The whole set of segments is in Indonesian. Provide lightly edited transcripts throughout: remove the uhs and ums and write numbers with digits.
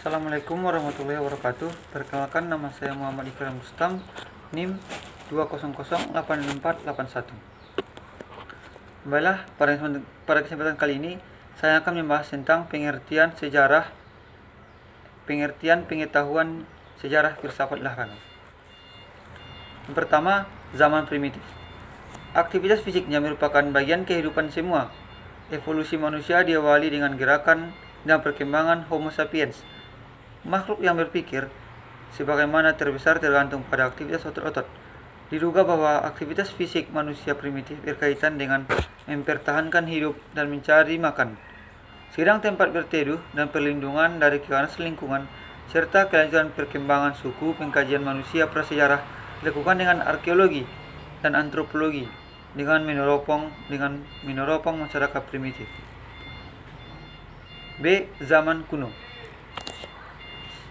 Assalamualaikum warahmatullahi wabarakatuh. Perkenalkan, nama saya Muhammad Ikram Rustam, NIM 2008481. Baiklah, pada kesempatan kali ini saya akan membahas tentang pengertian pengetahuan sejarah filsafat olahraga. Yang pertama, zaman primitif. Aktivitas fisiknya merupakan bagian kehidupan semua. Evolusi manusia diawali dengan gerakan dan perkembangan Homo sapiens, makhluk yang berpikir sebagaimana terbesar tergantung pada aktivitas otot-otot. Diduga bahwa aktivitas fisik manusia primitif berkaitan dengan mempertahankan hidup dan mencari makan. Sedang tempat berteduh dan perlindungan dari keganasan lingkungan serta kelanjutan perkembangan suku pengkajian manusia prasejarah dilakukan dengan arkeologi dan antropologi dengan meneropong masyarakat primitif. B. Zaman kuno.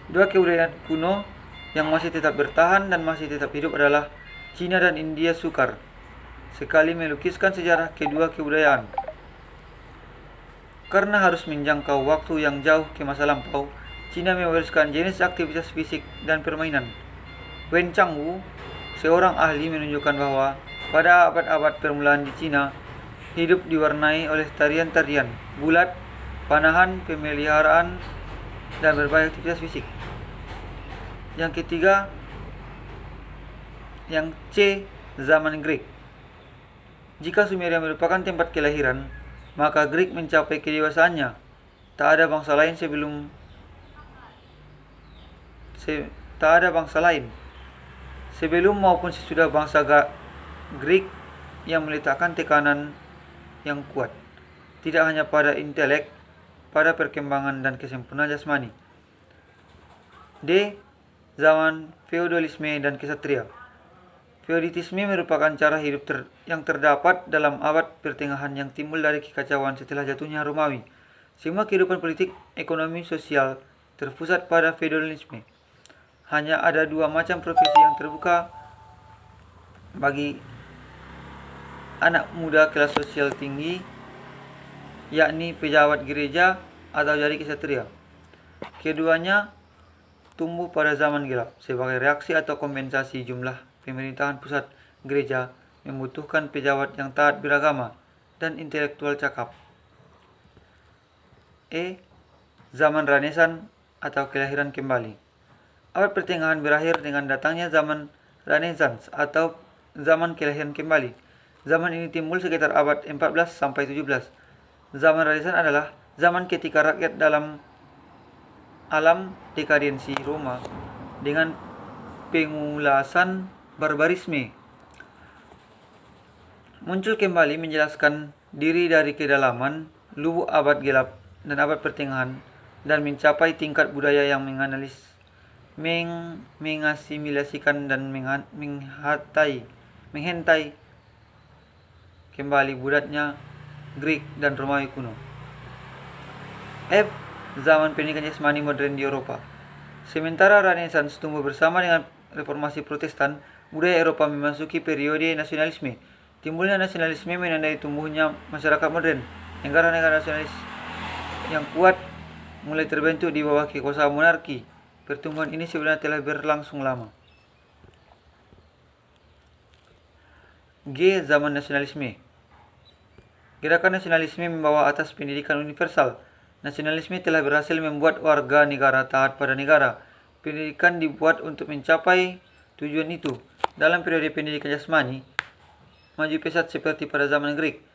Dua kebudayaan kuno yang masih tetap bertahan dan masih tetap hidup adalah Cina dan India sukar sekali melukiskan sejarah kedua kebudayaan. Karena harus menjangkau waktu yang jauh ke masa lampau, Cina mewariskan jenis aktivitas fisik dan permainan. Wen Changwu, seorang ahli, menunjukkan bahwa pada abad-abad permulaan di Cina, hidup diwarnai oleh tarian-tarian bulat, panahan, pemeliharaan, dan berbagai aktivitas fisik. Yang ketiga, yang C, zaman Grek. Jika Sumeria merupakan tempat kelahiran, maka Grek mencapai kedewasaannya. Tak ada bangsa lain sebelum maupun sesudah bangsa Grek yang meletakkan tekanan yang kuat tidak hanya pada intelek, pada perkembangan dan kesempurnaan jasmani. D. Zaman feodalisme dan kesatria. Feodalisme merupakan cara hidup yang terdapat dalam abad pertengahan yang timbul dari kekacauan setelah jatuhnya Romawi. Semua kehidupan politik, ekonomi, sosial terpusat pada feodalisme. Hanya ada dua macam profesi yang terbuka bagi anak muda kelas sosial tinggi, yakni pejabat gereja atau jadi kesatria. Keduanya tumbuh pada zaman gelap sebagai reaksi atau kompensasi jumlah pemerintahan pusat gereja membutuhkan pejabat yang taat beragama dan intelektual cakap. E. Zaman Renaissance atau kelahiran kembali. Abad pertengahan berakhir dengan datangnya zaman Renaissance atau zaman kelahiran kembali. Zaman ini timbul sekitar abad 14 sampai 17. Zaman Renaissance adalah zaman ketika rakyat dalam alam dekadensi Roma dengan pengulasan barbarisme muncul kembali menjelaskan diri dari kedalaman lubuk abad gelap dan abad pertengahan dan mencapai tingkat budaya yang mengasimilasikan dan menghentai kembali budatnya Grek dan Romawi kuno. F. Zaman pendidikan jasmani modern di Eropa. Sementara Renaissance tumbuh bersama dengan reformasi Protestan, budaya Eropa memasuki periode nasionalisme. Timbulnya nasionalisme menandai tumbuhnya masyarakat modern. Negara-negara nasionalis yang kuat mulai terbentuk di bawah kekuasaan monarki. Pertumbuhan ini sebenarnya telah berlangsung lama. G. Zaman nasionalisme. Gerakan nasionalisme membawa atas pendidikan universal. Nasionalisme telah berhasil membuat warga negara taat pada negara. Pendidikan dibuat untuk mencapai tujuan itu. Dalam periode pendidikan jasmani, maju pesat seperti pada zaman Grek.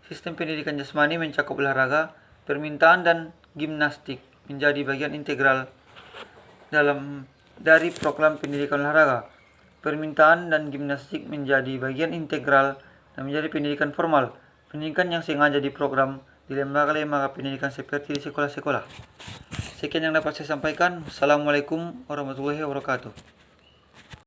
Sistem pendidikan jasmani mencakup olahraga, permintaan, dan gimnastik menjadi bagian integral dari program pendidikan olahraga. Permintaan dan gimnastik menjadi bagian integral dan menjadi pendidikan formal. Pendidikan yang sengaja diprogram di lembaga-lembaga pendidikan seperti di sekolah-sekolah. Sekian yang dapat saya sampaikan. Assalamualaikum warahmatullahi wabarakatuh.